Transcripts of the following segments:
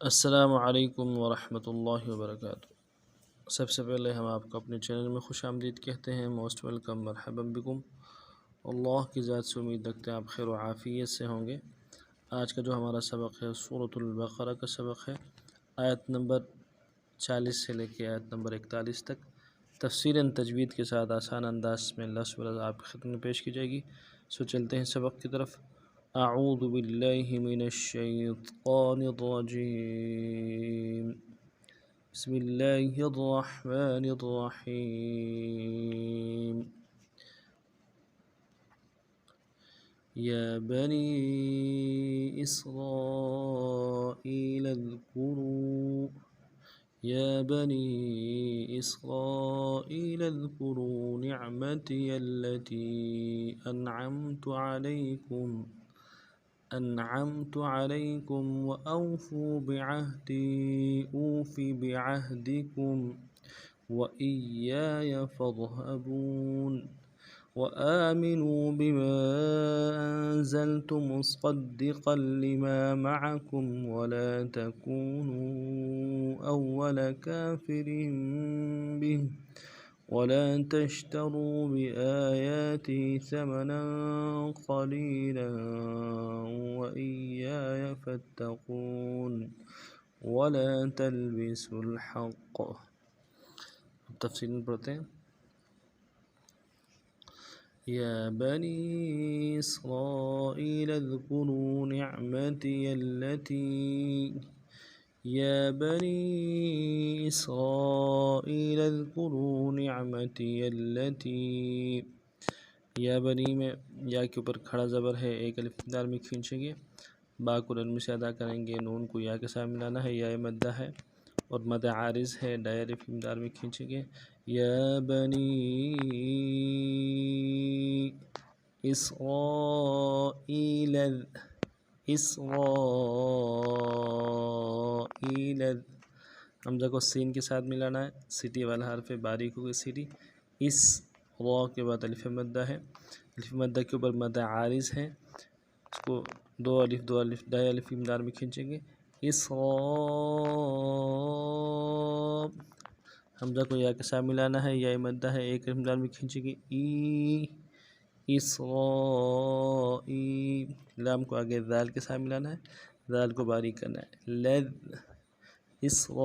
السلام علیکم ورحمۃ اللہ وبرکاتہ۔ سب سے پہلے ہم آپ کو اپنے چینل میں خوش آمدید کہتے ہیں، موسٹ ویلکم، مرحبا بکم۔ اللہ کی ذات سے امید رکھتے ہیں آپ خیر و عافیت سے ہوں گے۔ آج کا جو ہمارا سبق ہے سورۃ البقرہ کا سبق ہے، آیت نمبر 40 سے لے کے آیت نمبر 41 تک تفصیلاً تجوید کے ساتھ آسان انداز میں اللہ سبحانہ آپ کی خدمت میں پیش کی جائے گی۔ سو چلتے ہیں سبق کی طرف۔ اعوذ باللہ من الشیطان الرجیم، بسم اللہ الرحمن الرحیم۔ یا بنی اسرائیل اذکروا يا بني إسرائيل اذكروا نعمتي التي أنعمت عليكم وأوفوا بعهدي أوف بعهدكم وإياي فارهبون وآمنوا بما أنزلت مصدقا لما معكم ولا تكونوا أول كافر به ولا تشتروا بآياتي ثمنا قليلا وإياي فاتقون ولا تلبسوا الحق۔ تفصیل پڑھتے ہیں۔ یا بنی اسرائیل اذکروا نعمتی التي يا بني إسرائيل اذكروا نعمتي التي یا بنی میں یا کے اوپر کھڑا زبر ہے، ایک الف دار میں کھینچیں گے، با کو نرمی سے ادا کریں گے، نون کو یا کے ساتھ ملانا ہے، یا مدہ ہے اور مد عارض ہے، دائر الف دار میں کھینچیں گے۔ یا بنی اسرائیل حمزہ کو سین کے ساتھ ملانا ہے، سٹی والا حرف ہے، باریک ہوگی سٹی۔ اس را کے بعد الف مدہ ہے، الف مدہ کے اوپر مد عارض ہے، اس کو دو الف دائیں الف دار میں کھینچیں گے۔ حمزہ کو یا کے ساتھ ملانا ہے، یا مدہ ہے، ایک الف دار میں کھینچیں گے۔ لام کو آگے ذال کے ساتھ ملانا ہے، ذال کو باریک کرنا ہے۔ اسرائیل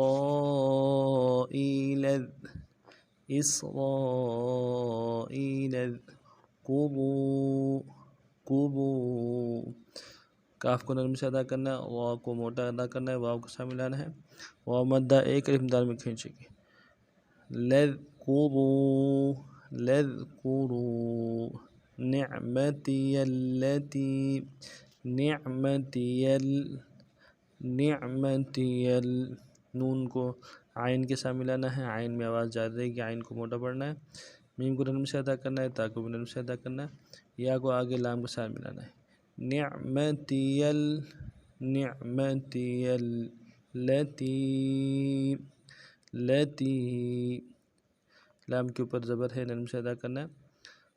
قبو کاف کو نرم سے ادا کرنا ہے، واو کو موٹا ادا کرنا ہے، واو کے ساتھ ملانا ہے، واو مدہ ایک الف دار میں کھینچیں گے۔ لذکروا نعمتی نون کو عین کے ساتھ ملانا ہے، عین میں آواز جاری رہے گی، عین کو موٹا پڑھنا ہے، میم کو نرم سے ادا کرنا ہے، تا کو بھی نرم سے ادا کرنا ہے، یا کو آگے لام کے ساتھ ملانا ہے۔ نعمتی التی لام کے اوپر زبر ہے، نرم سے ادا کرنا ہے،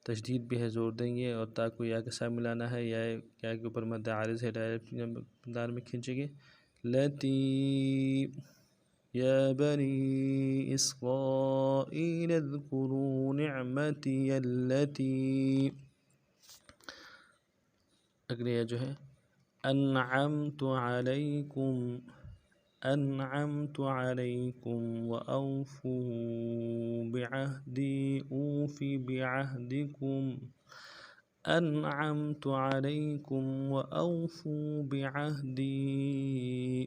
تشدید بھی ہے، زور دیں گے، اور تا کو یا کے ساتھ ملانا ہے، یا کے اوپر مد عارض ہے، ڈائریکٹ دار میں کھینچیں گے۔ یا بنی اسرائیل اذکروا نعمتی التی اگلے جو ہے انعمت علیکم وأوفوا بعہدی اوف بعہدکم انعمت علیکم وأوفوا بعہدی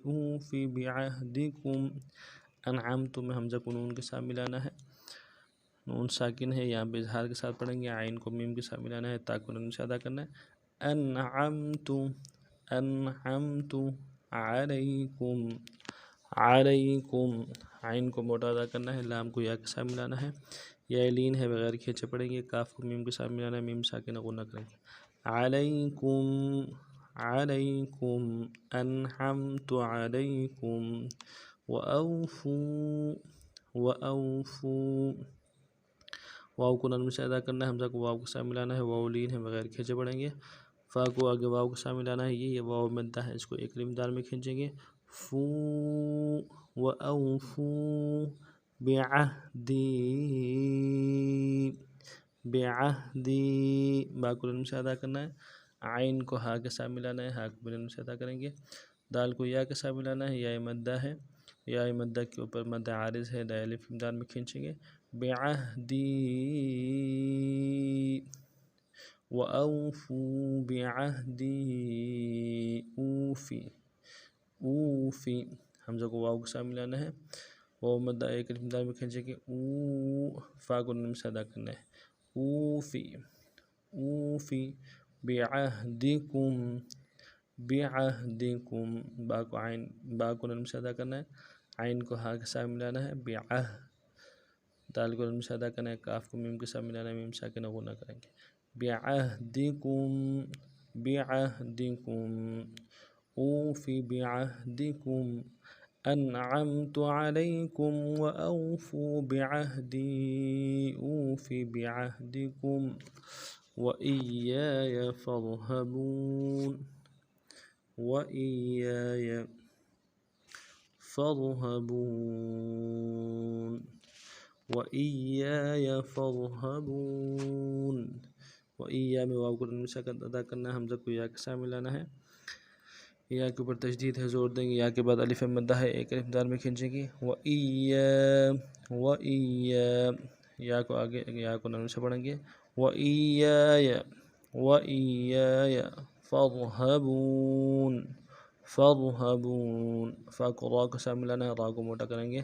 اوف بعہدکم۔ انعمت میں حمزہ کو نون کے ساتھ ملانا ہے، نون ساکن ہے، یہاں پہ اظہار کے ساتھ پڑھیں گے، عین کو میم کے ساتھ ملانا ہے، تا کو نون سے ادا کرنا ہے۔ انعمت علیکم عین کو موٹا ادا کرنا ہے، لام کو یا کے ساتھ ملانا ہے، یا لین ہے، بغیر کھینچے پڑیں گے، کاف کو میم کے ساتھ ملانا ہے، میم ساکن غنہ کریں گے۔ علیکم انعمت علیکم وأوفوا واو کو نرم سے ادا کرنا ہے، حمزہ کو واو کے ساتھ ملانا ہے، واو لین ہے، بغیر کھینچے پڑیں گے۔ فا کو آگے واو کے سامنے لانا ہے، یہ واو مدہ ہے، اس کو ایک دار میں کھینچیں گے، فو وأوفو بعہدی، بعہدی، با کو لام سے ادا کرنا ہے، عین کو ہا کے سامنے لانا ہے، ہا کو بلند سے ادا کریں گے، دال کو یا کے سامنے لانا ہے، یا مدہ ہے، یا مدہ کے اوپر مد عارض ہے، دال الف دال میں کھینچیں گے، بعہدی وأوفوا بعہدی، اوفی، اوفی، حمزہ کو واو کے سامنے لانا ہے، واو مدہ ایک الف دال میں کھینچیں گے، او، فا کو نون سے ادا کرنا ہے، اوفی، اوفی بعہدکم، بعہدکم، با کو نون سے ادا کرنا ہے، عین کو ہا کے سامنے لانا ہے، بعہ، دال کو نون سے ادا کرنا ہے، کاف کو میم کے سامنے لانا ہے، میم ساکنہ غنہ کریں گے، بعہدکم، بعہدکم، اوفی بعہدکم، انعمت علیکم وأوفوا بعہدی، اوفی بعہدکم، وإیایا فارہبون، وإیایا فارہبون، وإیایا فارہبون، وإیا میں واو کو نون سے ادا کرنا ہے، حمزہ کو یا کے سامنے لانا ہے، یا کے اوپر تشدید ہے، زور دیں گے، یا کے بعد الف مدہ ہے، ایک الف دار میں کھینچیں گے، وإیا، یا کو آگے یا کو نون سے پڑھیں گے، وإیایا، وإیایا فارہبون، فارہبون، فا کو را کو سامنے لانا ہے، را کو موٹا کریں گے،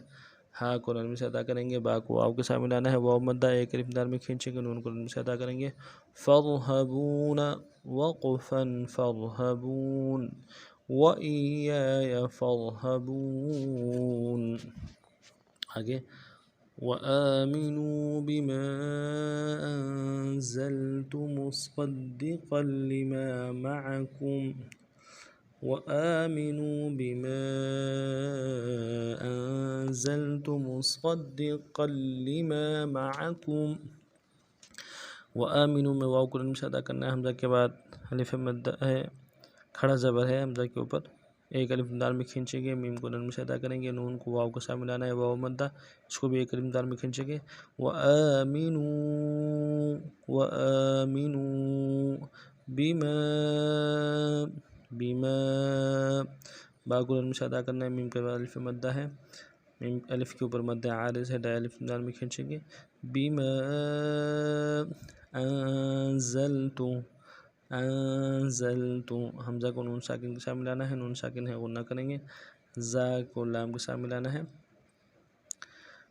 ہا کو نون سے ادا کریں گے، با کو واو کے سامنے لانا ہے، واو مدہ ایک الف دار میں کھینچیں گے، نون کو نون سے ادا کریں گے، فارہبون وقفا فارہبون، وإیایا فارہبون، آگے، وآمنوا بما أنزلت مصدقا لما معكم، وآمنوا بما أنزلت مصدقا لما معكم، وآمنوا میں واو کو نون سے ادا کرنا ہے، حمزہ کے بعد الف مدہ ہے، کھڑا زبر ہے حمزہ کے اوپر، ایک الف دال میں کھینچیں گے، میم کو نون سے ادا کریں گے، نون کو واو کو سامنے لانا ہے، واو مدہ، اس کو بھی ایک الف دال میں کھینچیں گے، وآمنوا، وآمنوا بما، بما، با کو نون سے ادا کرنا ہے، میم کے بعد الف مدہ ہے، میم الف کے اوپر مد عارض ہے، ڈا الف دال میں کھینچیں گے، بما انزلت، انزلت، حمزہ کو نون ساکن کے سامنے لانا ہے، نون ساکن ہے غنہ کریں گے، زا کو لام کے سامنے لانا ہے،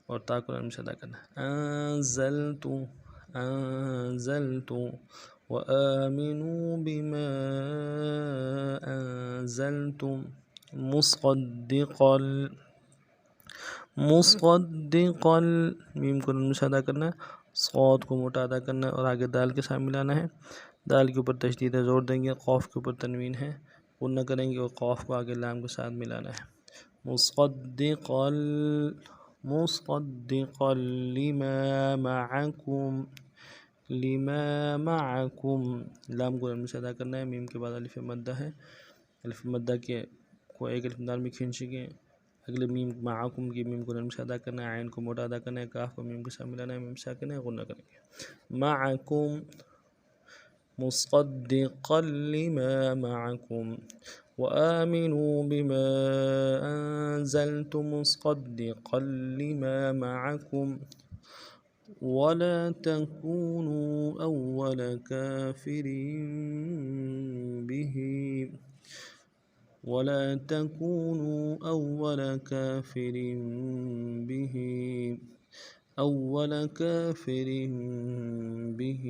اور تا کو لام سے ادا کرنا ہے، انزلت، انزلت، وآمنوا بما انزلت مصدقا، مصدقا، میم کو نون سے ادا کرنا ہے، صاد کو موٹا ادا کرنا ہے، اور آگے دال کے سامنے لانا ہے، دال کے اوپر تشدید ہے، زور دیں گے، قاف کے اوپر تنوین ہے، غنہ کریں گے، اور قاف کو آگے لام کے ساتھ ملانا ہے، مصدقا، مصدقا لما معكم، لما معكم، لام کو نون سے ادا کرنا ہے، میم کے بعد الف مدہ ہے، الف مدہ کے کو ایک الف دال میں کھینچیں گے، اگلے میم معکم کی میم کو نون سے ادا کرنا ہے، عین کو موٹا ادا کرنا ہے، کاف کو میم کے ساتھ ملانا ہے، میم ساکن ہے غنہ کریں گے، معکم، مصدقا لما معكم، وآمنوا بما أنزلت مصدقا لما معكم، ولا تكونوا أول كافر به، ولا تكونوا أول كافر به، أول كافر به،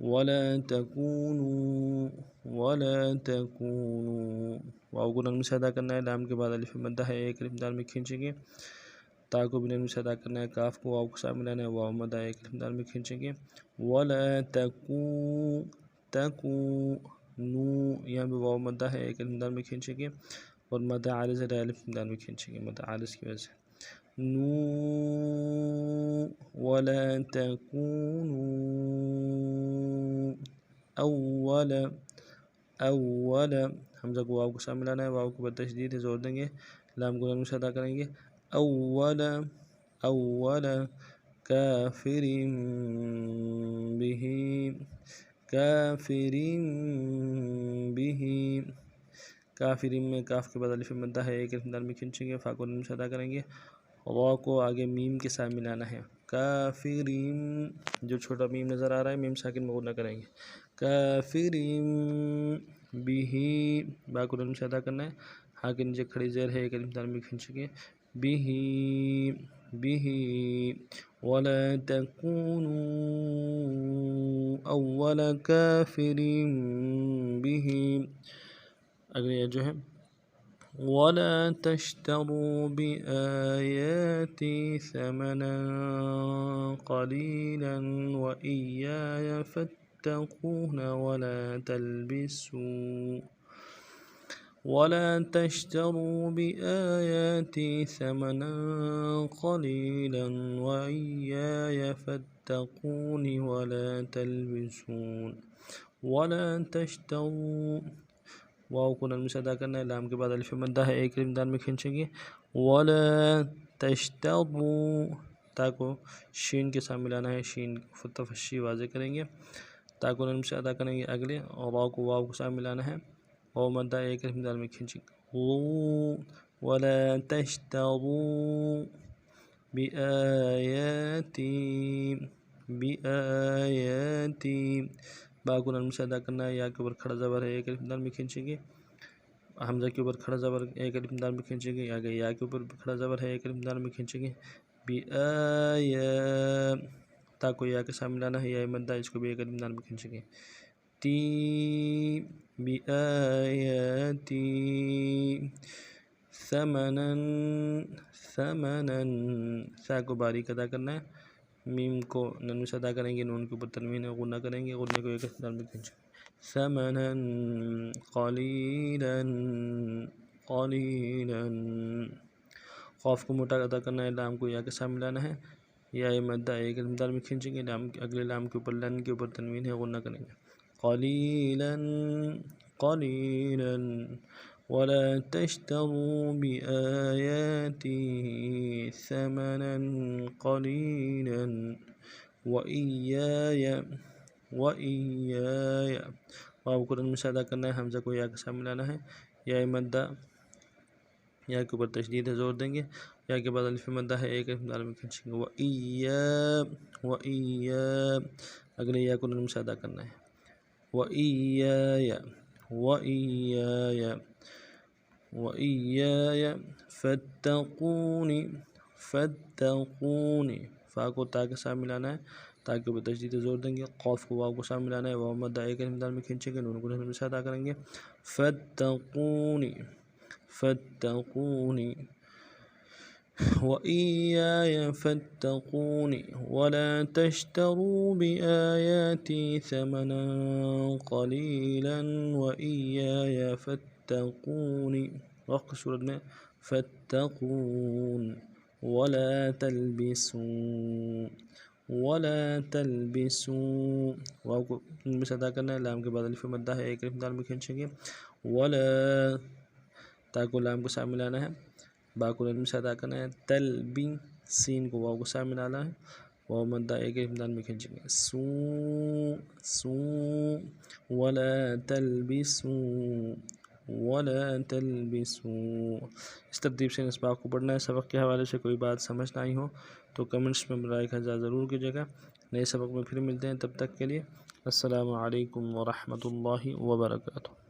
ولا تكونوا، ولا تكونوا، واو کو نون سے ادا کرنا ہے، لام کے بعد الف مدہ ہے، ایک الف دال میں کھینچیں گے، تا کو بھی نون سے ادا کرنا ہے، کاف کو واو کے ساتھ ملانا ہے، واو مدہ ایک الف دال میں کھینچیں گے، ولا تکو، تکو، نو، یہاں بھی واو مدہ ہے، ایک الف دال میں کھینچیں گے، اور مدہ عارض ہے، الف دال میں کھینچیں گے، مدہ عارض کی وجہ سے، نو، ولا تکونوا اول اول حمزہ کو واو کو سامنے لانا ہے، واو کے اوپر تشدید ہے، زور دیں گے، لام کو لام سے ادا کریں گے، اول اول کافر بہ کافر بہ، کافر میں کاف کے بعد الف مدہ ہے، ایک الف میں کھینچیں گے، فا کو نون سے ادا کریں گے، را کو آگے میم کے ساتھ ملانا ہے، کافرین، جو چھوٹا میم نظر آ رہا ہے میم ساکن میں غنہ کریں گے، کافرین بہ، با کو نون سے ادا کرنا ہے، ہاں کے نیچے کھڑی زیر ہے، ایک الف میں کھینچیں گے، بہ بہ ولا تکونوا اول کافر بہ، اگلی جو ہے ولا تشتروا بآياتي ثمنا قليلا وإياي فاتقون ولا تشتروا بآياتي ثمنا قليلا وإياي فاتقون ولا تشتروا، واو کو نرمی سے ادا کرنا ہے، لام کے بعد الف مدہ ہے، ایک الف دان میں کھینچیں گے، ولا تشتروا، تا کو شین کے ساتھ ملانا ہے، شین فتفشی واضح کریں گے، تا کو نرمی سے ادا کریں گے، اگلے اور واو کو ساتھ ملانا ہے، واو مدہ ایک الف دان میں کھینچیں گے، ولا تشتروا بآياتي، با کو نرم سے ادا کرنا ہے، یا کے اوپر کھڑا زبر ہے، ایک الف دان میں کھینچیں گے، حمزہ کے اوپر کھڑا زبر ایک الف دان میں کھینچیں گے، آگے یا کے اوپر کھڑا زبر ہے، ایک الف دان میں کھینچیں گے، تا کو یا کے ساتھ ملانا ہے، یا مدہ اس کو بھی ایک الف دان میں کھینچیں گے، بآياتي ثمنا سا کو باریک ادا کرنا ہے، میم کو نرمی سے ادا کریں گے، نون کے اوپر تنوین ہے، غنہ کریں گے، غنہ کو ایک دان میں کھینچیں گے، ثمنا قلیلا قاف کو موٹا ادا کرنا ہے، لام کو یا کے ساتھ ملانا ہے، یا مدہ ایک دان میں کھینچیں گے، اگلے لام کے اوپر لن کے اوپر تنوین ہے، غنہ کریں گے، قلیلا ولا تشتروا بآياتي ثمنا قليلا وإياي واو کو نرمی سے ادا کرنا ہے، حمزہ کو یا کے ساتھ ملانا ہے، یا مدہ یا کے اوپر تشدید ہے، زور دیں گے، یا کے بعد الف مدہ ہے، ایک الف دان میں کھینچیں گے، وإياي اگلے یا کو نرمی سے ادا کرنا ہے، وإياي فاتقون، فا کو تا کے ساتھ ملانا ہے، تا کے اوپر تشدید زور دیں گے، قاف کو واو کو ساتھ ملانا ہے، واو مدہ ایک الف دان میں کھینچیں گے، نون کو نرمی سے ادا کریں گے، فاتقون وإياي فاتقون ولا تشتروا بآياتي ثمنا قليلا وإياي فاتقون، وقت صورت میں فاتقون ولا تلبسوا، واو کو نرمی سے ادا کرنا ہے، لام کے بعد الف مدہ ہے، ایک الف دان میں کھینچیں گے، ولا تا کو لام کو ساتھ ملانا ہے، با کو نرمی سے ادا کرنا ہے، سین کو واو کو ساتھ ملانا ہے، واو مدہ ایک الف دان میں کھینچیں گے، ولا تلبسوا، اس ترتیب سے اسباق کو پڑھنا ہے۔ سبق کے حوالے سے کوئی بات سمجھ نہ آئی ہو تو کمنٹس میں برائے خزاں ضرور کیجیے گا۔ نئے سبق میں پھر ملتے ہیں، تب تک کے لیے السلام علیکم ورحمۃ اللہ وبرکاتہ۔